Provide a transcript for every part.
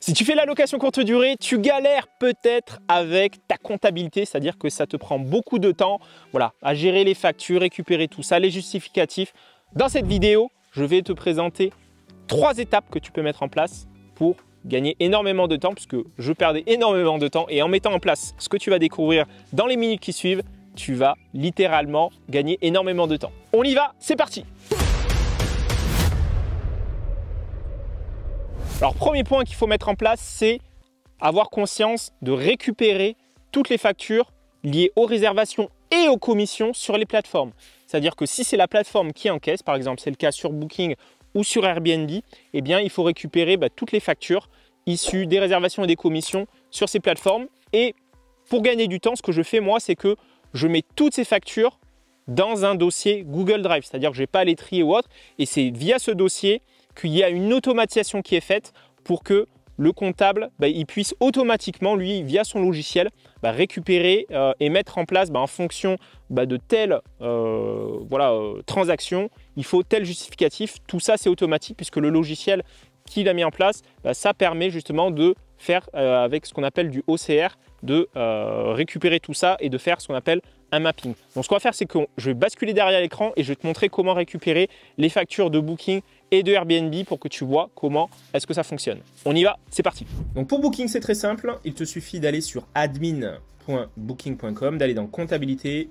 Si tu fais la location courte durée, tu galères peut-être avec ta comptabilité, c'est-à-dire que ça te prend beaucoup de temps à gérer les factures, récupérer tout ça, les justificatifs. Dans cette vidéo, je vais te présenter 3 étapes que tu peux mettre en place pour gagner énormément de temps, puisque je perdais énormément de temps et en mettant en place ce que tu vas découvrir dans les minutes qui suivent, tu vas littéralement gagner énormément de temps. On y va, c'est parti! Alors, premier point qu'il faut mettre en place, c'est avoir conscience de récupérer toutes les factures liées aux réservations et aux commissions sur les plateformes. C'est-à-dire que si c'est la plateforme qui encaisse, par exemple c'est le cas sur Booking ou sur Airbnb, eh bien il faut récupérer toutes les factures issues des réservations et des commissions sur ces plateformes. Et pour gagner du temps, ce que je fais moi, c'est que je mets toutes ces factures dans un dossier Google Drive. C'est-à-dire que je ne vais pas les trier ou autre. Et c'est via ce dossier qu'il y a une automatisation qui est faite pour que le comptable il puisse automatiquement, lui, via son logiciel, récupérer et mettre en place en fonction de telle transaction, il faut tel justificatif. Tout ça, c'est automatique puisque le logiciel qu'il a mis en place, ça permet justement de faire avec ce qu'on appelle du OCR, de récupérer tout ça et de faire ce qu'on appelle un mapping. Donc ce qu'on va faire, c'est que je vais basculer derrière l'écran et je vais te montrer comment récupérer les factures de Booking et de Airbnb pour que tu vois comment est-ce que ça fonctionne. On y va, c'est parti. Donc pour Booking, c'est très simple. Il te suffit d'aller sur admin.booking.com, d'aller dans comptabilité,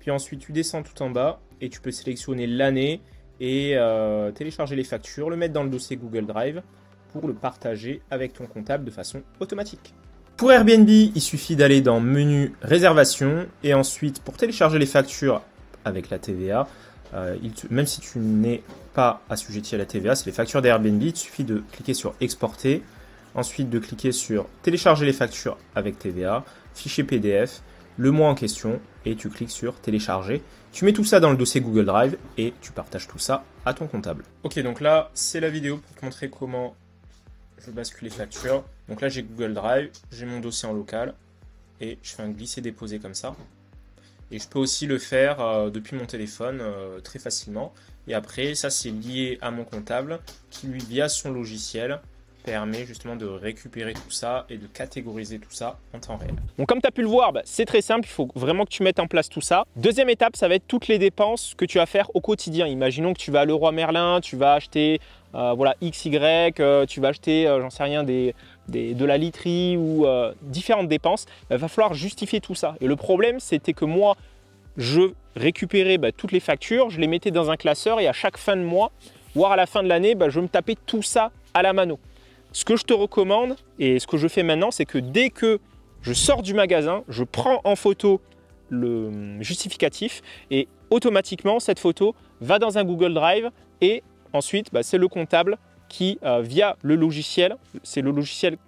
puis ensuite tu descends tout en bas et tu peux sélectionner l'année et télécharger les factures, le mettre dans le dossier Google Drive pour le partager avec ton comptable de façon automatique. Pour Airbnb, il suffit d'aller dans menu réservation et ensuite pour télécharger les factures avec la TVA, même si tu n'es pas assujetti à la TVA, c'est les factures d'Airbnb, il suffit de cliquer sur exporter, ensuite de cliquer sur télécharger les factures avec TVA, fichier PDF, le mois en question et tu cliques sur télécharger. Tu mets tout ça dans le dossier Google Drive et tu partages tout ça à ton comptable. Ok, donc là c'est la vidéo pour te montrer comment je bascule les factures. Donc là, j'ai Google Drive, j'ai mon dossier en local et je fais un glisser-déposer comme ça. Et je peux aussi le faire depuis mon téléphone très facilement. Et après, ça, c'est lié à mon comptable qui, lui, via son logiciel, permet justement de récupérer tout ça et de catégoriser tout ça en temps réel. Donc comme tu as pu le voir, c'est très simple, il faut vraiment que tu mettes en place tout ça. Deuxième étape, ça va être toutes les dépenses que tu vas faire au quotidien. Imaginons que tu vas à Leroy Merlin, tu vas acheter XY, tu vas acheter, j'en sais rien, de la literie ou différentes dépenses. Il va falloir justifier tout ça. Et le problème, c'était que moi, je récupérais toutes les factures, je les mettais dans un classeur et à chaque fin de mois, voire à la fin de l'année, je me tapais tout ça à la mano. Ce que je te recommande et ce que je fais maintenant, c'est que dès que je sors du magasin, je prends en photo le justificatif et automatiquement, cette photo va dans un Google Drive et ensuite, c'est le comptable qui, via le logiciel, c'est le logiciel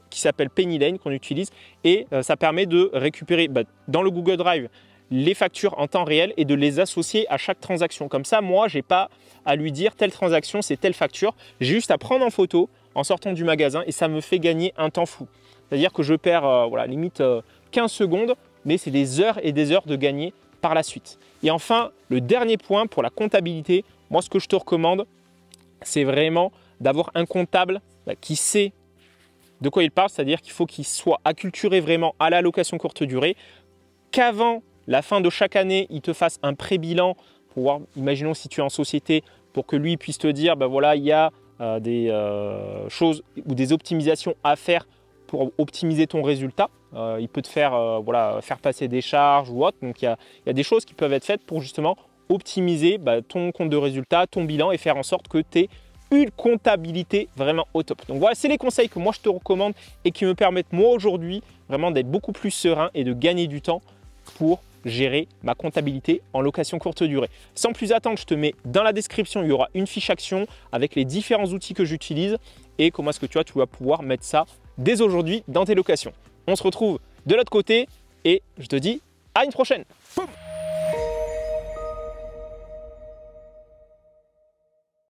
qui s'appelle Penny Lane qu'on utilise et ça permet de récupérer dans le Google Drive les factures en temps réel et de les associer à chaque transaction. Comme ça, moi, je n'ai pas à lui dire telle transaction, c'est telle facture. J'ai juste à prendre en photo en sortant du magasin et ça me fait gagner un temps fou. C'est-à-dire que je perds limite 15 secondes, mais c'est des heures et des heures de gagner par la suite. Et enfin, le dernier point pour la comptabilité, moi, ce que je te recommande, c'est vraiment d'avoir un comptable qui sait de quoi il parle, c'est-à-dire qu'il faut qu'il soit acculturé vraiment à la location courte durée, qu'avant la fin de chaque année, il te fasse un pré-bilan pour voir, imaginons si tu es en société, pour que lui puisse te dire, il y a des choses ou des optimisations à faire pour optimiser ton résultat. Il peut te faire, faire passer des charges ou autre. Donc, il y a des choses qui peuvent être faites pour justement optimiser ton compte de résultat, ton bilan et faire en sorte que tu aies une comptabilité vraiment au top. Donc voilà, c'est les conseils que moi je te recommande et qui me permettent moi aujourd'hui vraiment d'être beaucoup plus serein et de gagner du temps pour gérer ma comptabilité en location courte durée. Sans plus attendre, je te mets dans la description, il y aura une fiche action avec les différents outils que j'utilise et comment est-ce que tu vas pouvoir mettre ça dès aujourd'hui dans tes locations. On se retrouve de l'autre côté et je te dis à une prochaine. Boum.